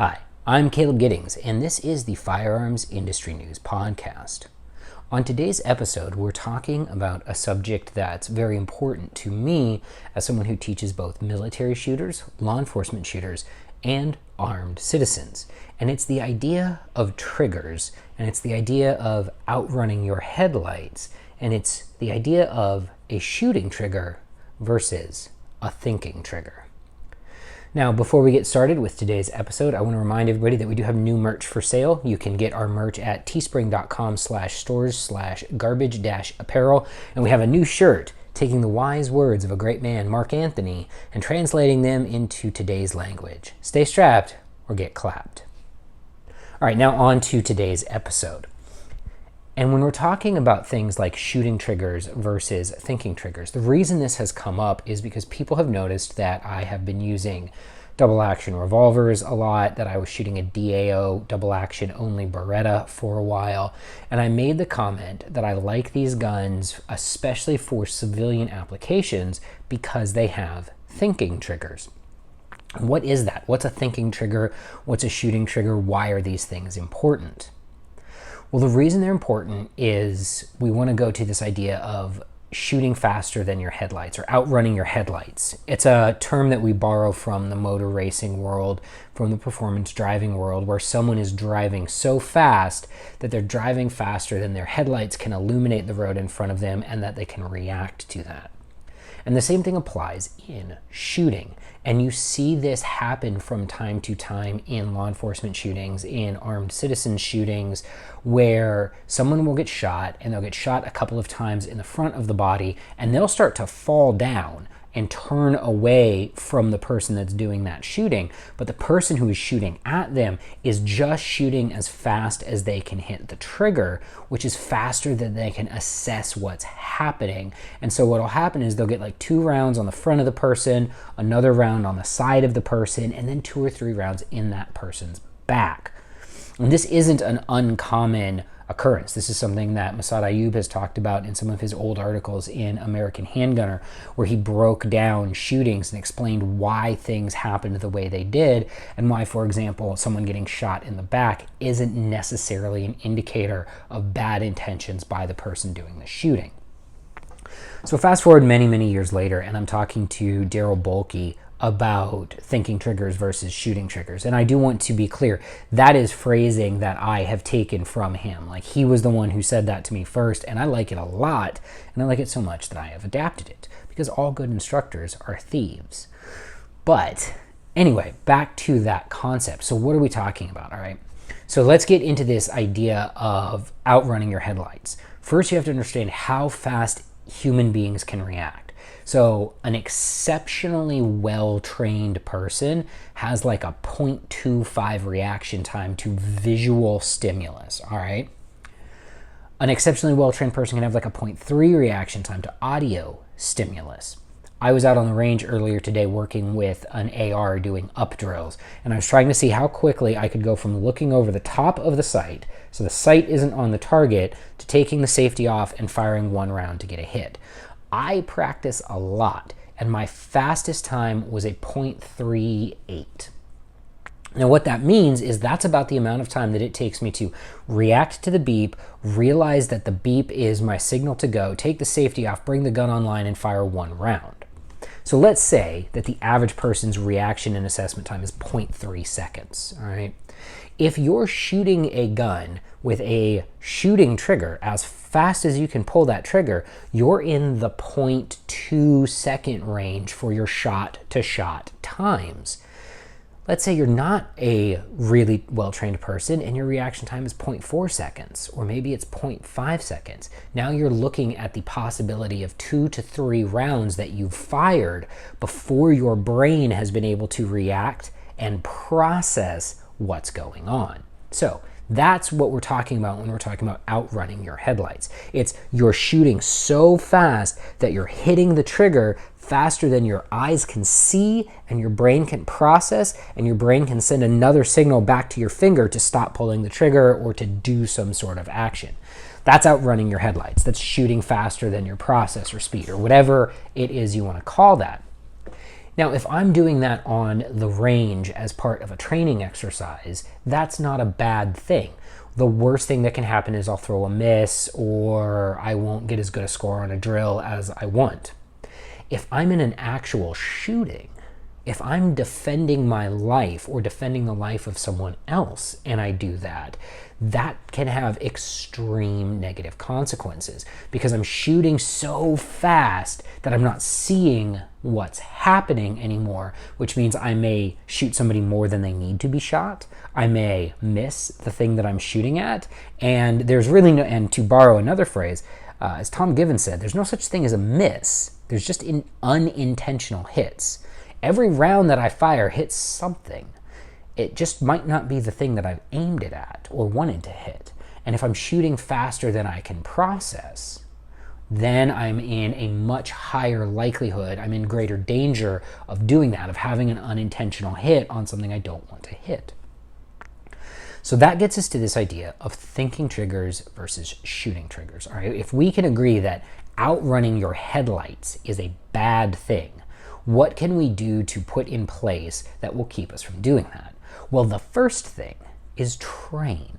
Hi, I'm Caleb Giddings, and this is the Firearms Industry News Podcast. On today's episode, we're talking about a subject that's very important to me as someone who teaches both military shooters, law enforcement shooters, and armed citizens. And it's the idea of triggers, and it's the idea of outrunning your headlights, and it's the idea of a shooting trigger versus a thinking trigger. Now, before we get started with today's episode, I want to remind everybody that we do have new merch for sale. You can get our merch at teespring.com/stores/garbage-apparel. And we have a new shirt taking the wise words of a great man, Mark Anthony, and translating them into today's language. Stay strapped or get clapped. All right, now on to today's episode. And when we're talking about things like shooting triggers versus thinking triggers, the reason this has come up is because people have noticed that I have been using double action revolvers a lot, that I was shooting a DAO double action only Beretta for a while. And I made the comment that I like these guns, especially for civilian applications, because they have thinking triggers. And what is that? What's a thinking trigger? What's a shooting trigger? Why are these things important? Well, the reason they're important is we want to go to this idea of shooting faster than your headlights, or outrunning your headlights. It's a term that we borrow from the motor racing world, from the performance driving world, where someone is driving so fast that they're driving faster than their headlights can illuminate the road in front of them, and that they can react to that. And the same thing applies in shooting. And you see this happen from time to time in law enforcement shootings, in armed citizen shootings, where someone will get shot, and they'll get shot a couple of times in the front of the body, and they'll start to fall down and turn away from the person that's doing that shooting. But the person who is shooting at them is just shooting as fast as they can hit the trigger, which is faster than they can assess what's happening. And so what'll happen is they'll get like 2 rounds on the front of the person, another round on the side of the person, and then 2 or 3 rounds in that person's back. And this isn't an uncommon occurrence. This is something that Massad Ayoob has talked about in some of his old articles in American Handgunner, where he broke down shootings and explained why things happened the way they did, and why, for example, someone getting shot in the back isn't necessarily an indicator of bad intentions by the person doing the shooting. So fast forward many, many years later, and I'm talking to Daryl Bolke about thinking triggers versus shooting triggers. And I do want to be clear, that is phrasing that I have taken from him. Like, he was the one who said that to me first, and I like it a lot, and I like it so much that I have adapted it, because all good instructors are thieves. But anyway, back to that concept. So what are we talking about, all right? So let's get into this idea of outrunning your headlights. First, you have to understand how fast human beings can react. So an exceptionally well-trained person has like a 0.25 reaction time to visual stimulus, all right? An exceptionally well-trained person can have like a 0.3 reaction time to audio stimulus. I was out on the range earlier today working with an AR doing up drills, and I was trying to see how quickly I could go from looking over the top of the sight, so the sight isn't on the target, to taking the safety off and firing 1 round to get a hit. I practice a lot, and my fastest time was a 0.38. Now what that means is that's about the amount of time that it takes me to react to the beep, realize that the beep is my signal to go, take the safety off, bring the gun online, and fire 1 round. So let's say that the average person's reaction and assessment time is 0.3 seconds, all right? If you're shooting a gun with a shooting trigger, as fast as you can pull that trigger, you're in the 0.2 second range for your shot-to-shot times. Let's say you're not a really well-trained person and your reaction time is 0.4 seconds, or maybe it's 0.5 seconds. Now you're looking at the possibility of 2 to 3 rounds that you've fired before your brain has been able to react and process what's going on. So that's what we're talking about when we're talking about outrunning your headlights. It's you're shooting so fast that you're hitting the trigger faster than your eyes can see and your brain can process, and your brain can send another signal back to your finger to stop pulling the trigger or to do some sort of action. That's outrunning your headlights. That's shooting faster than your processor speed, or whatever it is you want to call that. Now, if I'm doing that on the range as part of a training exercise, that's not a bad thing. The worst thing that can happen is I'll throw a miss, or I won't get as good a score on a drill as I want. If I'm in an actual shooting, if I'm defending my life or defending the life of someone else and I do that, that can have extreme negative consequences, because I'm shooting so fast that I'm not seeing what's happening anymore, which means I may shoot somebody more than they need to be shot. I may miss the thing that I'm shooting at, and there's really no, and to borrow another phrase, as Tom Gibbons said, there's no such thing as a miss. There's just unintentional hits. Every round that I fire hits something. It just might not be the thing that I've aimed it at or wanted to hit. And if I'm shooting faster than I can process, then I'm in a much higher likelihood, I'm in greater danger of doing that, of having an unintentional hit on something I don't want to hit. So that gets us to this idea of thinking triggers versus shooting triggers. All right, if we can agree that outrunning your headlights is a bad thing, what can we do to put in place that will keep us from doing that? Well, the first thing is train.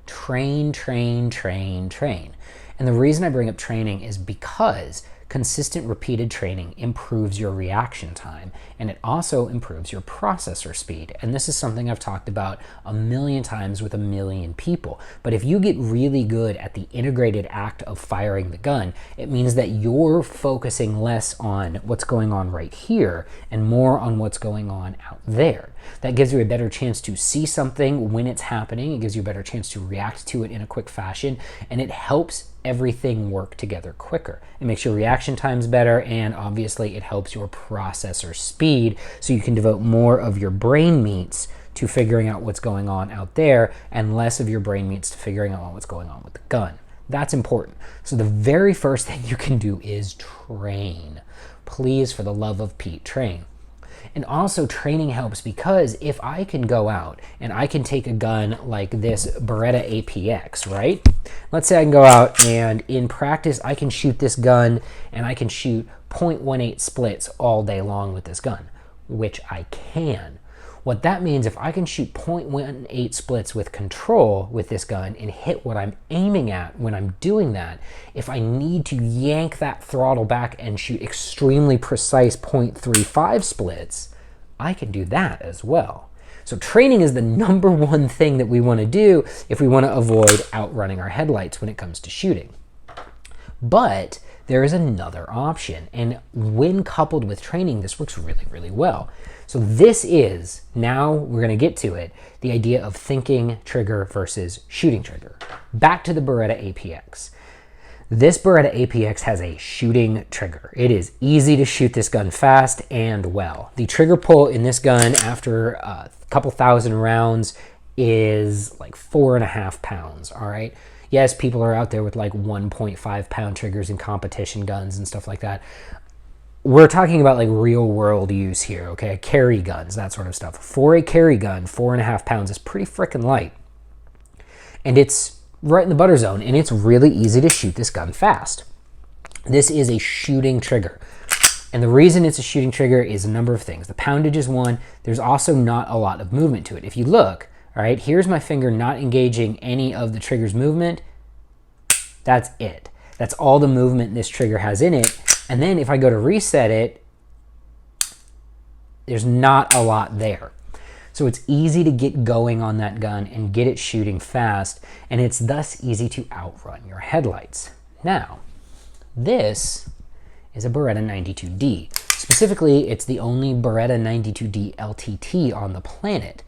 Train, train, train, train. And the reason I bring up training is because consistent repeated training improves your reaction time, and it also improves your processor speed. And this is something I've talked about a million times with a million people. But if you get really good at the integrated act of firing the gun, it means that you're focusing less on what's going on right here and more on what's going on out there. That gives you a better chance to see something when it's happening. It gives you a better chance to react to it in a quick fashion, and it helps everything work together quicker. It makes your reaction times better, and obviously it helps your processor speed, so you can devote more of your brain meats to figuring out what's going on out there and less of your brain meats to figuring out what's going on with the gun. That's important. So the very first thing you can do is train. Please, for the love of Pete, train. And also training helps because if I can go out and I can take a gun like this Beretta APX, right? Let's say I can go out and in practice I can shoot this gun and I can shoot .18 splits all day long with this gun, which I can. What that means, if I can shoot .18 splits with control with this gun and hit what I'm aiming at when I'm doing that, if I need to yank that throttle back and shoot extremely precise .35 splits, I can do that as well. So training is the number one thing that we want to do if we want to avoid outrunning our headlights when it comes to shooting. But there is another option, and when coupled with training, this works really, really well. So this is, now we're going to get to it, the idea of thinking trigger versus shooting trigger. Back to the Beretta APX. This Beretta APX has a shooting trigger. It is easy to shoot this gun fast and well. The trigger pull in this gun after a couple thousand rounds is like 4.5 pounds, all right? Yes, people are out there with like 1.5 pound triggers in competition guns and stuff like that. We're talking about like real world use here, okay? Carry guns, that sort of stuff. For a carry gun, 4.5 pounds is pretty freaking light. And it's right in the butter zone, and it's really easy to shoot this gun fast. This is a shooting trigger. And the reason it's a shooting trigger is a number of things. The poundage is one. There's also not a lot of movement to it. If you look, all right, here's my finger not engaging any of the trigger's movement. That's it. That's all the movement this trigger has in it. And then if I go to reset it, there's not a lot there. So it's easy to get going on that gun and get it shooting fast, and it's thus easy to outrun your headlights. Now, this is a Beretta 92D. Specifically, it's the only Beretta 92D LTT on the planet.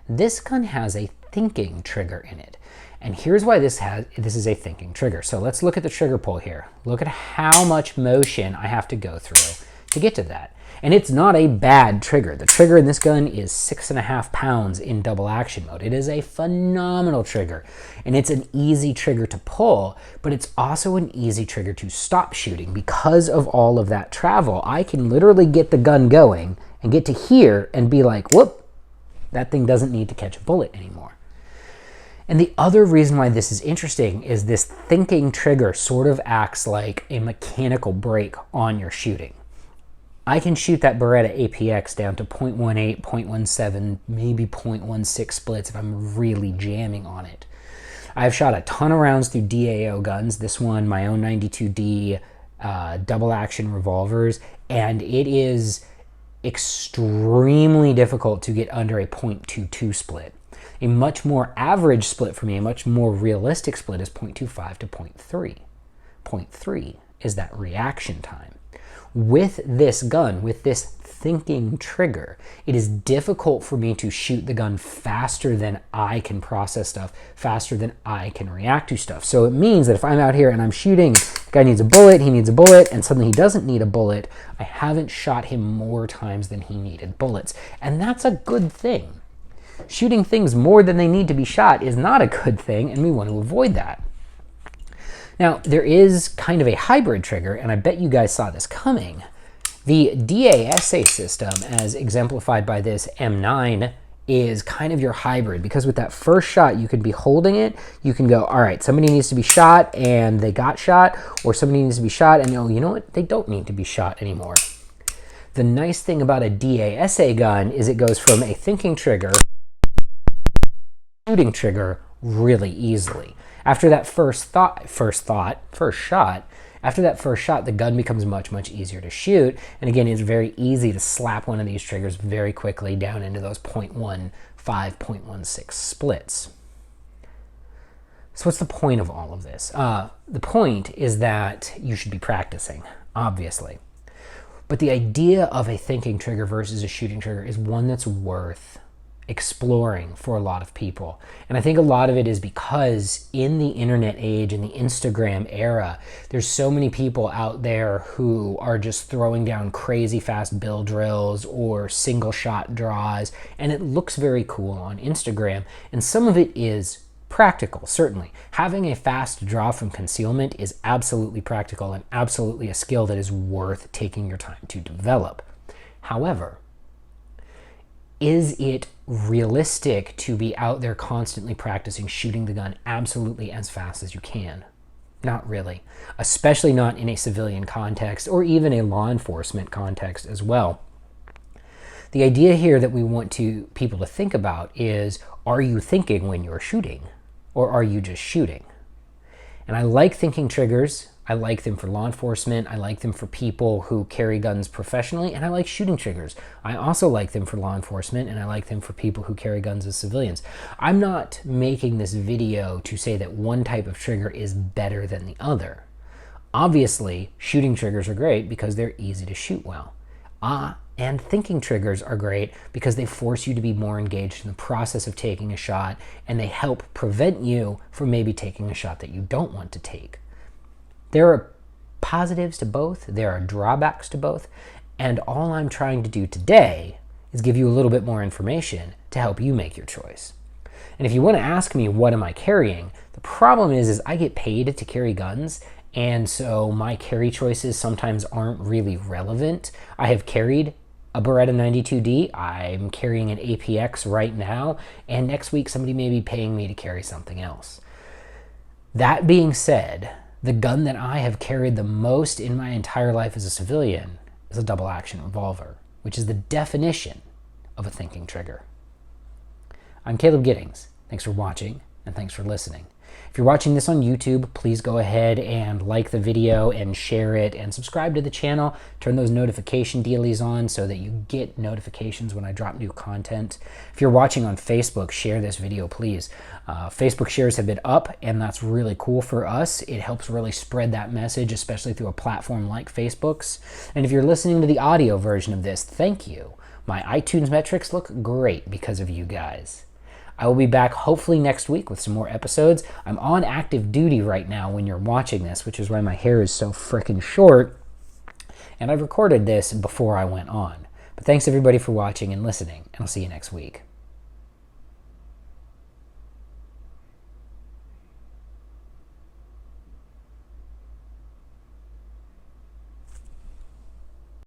This gun has a thinking trigger in it. And here's why this is a thinking trigger. So let's look at the trigger pull here. Look at how much motion I have to go through to get to that. And it's not a bad trigger. The trigger in this gun is 6.5 pounds in double action mode. It is a phenomenal trigger. And it's an easy trigger to pull, but it's also an easy trigger to stop shooting because of all of that travel. I can literally get the gun going and get to here and be like, whoop, that thing doesn't need to catch a bullet anymore. And the other reason why this is interesting is this thinking trigger sort of acts like a mechanical brake on your shooting. I can shoot that Beretta APX down to 0.18, 0.17, maybe 0.16 splits if I'm really jamming on it. I've shot a ton of rounds through DAO guns. This one, my own 92D double action revolvers, and it is extremely difficult to get under a 0.22 split. A much more average split for me, a much more realistic split is 0.25 to 0.3. 0.3 is that reaction time. With this gun, with this thinking trigger, it is difficult for me to shoot the gun faster than I can process stuff, faster than I can react to stuff. So it means that if I'm out here and I'm shooting, the guy needs a bullet, he needs a bullet, and suddenly he doesn't need a bullet, I haven't shot him more times than he needed bullets. And that's a good thing. Shooting things more than they need to be shot is not a good thing, and we want to avoid that. Now, there is kind of a hybrid trigger, and I bet you guys saw this coming. The DASA system, as exemplified by this M9, is kind of your hybrid, because with that first shot, you can be holding it, you can go, all right, somebody needs to be shot, and they got shot, or somebody needs to be shot, and you know what, they don't need to be shot anymore. The nice thing about a DASA gun is it goes from a thinking trigger shooting trigger really easily. After that first shot, after that first shot, the gun becomes much, much easier to shoot. And again, it's very easy to slap one of these triggers very quickly down into those 0.15, 0.16 splits. So what's the point of all of this? The point is that you should be practicing, obviously. But the idea of a thinking trigger versus a shooting trigger is one that's worth exploring for a lot of people. And I think a lot of it is because in the internet age, in the Instagram era, there's so many people out there who are just throwing down crazy fast bill drills or single shot draws, and it looks very cool on Instagram. And some of it is practical, certainly. Having a fast draw from concealment is absolutely practical and absolutely a skill that is worth taking your time to develop. However, is it realistic to be out there constantly practicing shooting the gun absolutely as fast as you can? Not really, especially not in a civilian context or even a law enforcement context as well. The idea here that we want people to think about is, are you thinking when you're shooting, or are you just shooting? And I like thinking triggers. I like them for law enforcement. I like them for people who carry guns professionally, and I like shooting triggers. I also like them for law enforcement, and I like them for people who carry guns as civilians. I'm not making this video to say that one type of trigger is better than the other. Obviously, shooting triggers are great because they're easy to shoot well. And thinking triggers are great because they force you to be more engaged in the process of taking a shot, and they help prevent you from maybe taking a shot that you don't want to take. There are positives to both, there are drawbacks to both, and all I'm trying to do today is give you a little bit more information to help you make your choice. And if you want to ask me what am I carrying, the problem is I get paid to carry guns, and so my carry choices sometimes aren't really relevant. I have carried a Beretta 92D, I'm carrying an APX right now, and next week somebody may be paying me to carry something else. That being said, the gun that I have carried the most in my entire life as a civilian is a double action revolver, which is the definition of a thinking trigger. I'm Caleb Giddings. Thanks for watching, and thanks for listening. If you're watching this on YouTube, please go ahead and like the video and share it and subscribe to the channel. Turn those notification dealies on so that you get notifications when I drop new content. If you're watching on Facebook, share this video, please. Facebook shares have been up, and that's really cool for us. It helps really spread that message, especially through a platform like Facebook's. And if you're listening to the audio version of this, thank you. My iTunes metrics look great because of you guys. I will be back hopefully next week with some more episodes. I'm on active duty right now when you're watching this, which is why my hair is so freaking short. And I recorded this before I went on. But thanks everybody for watching and listening, and I'll see you next week.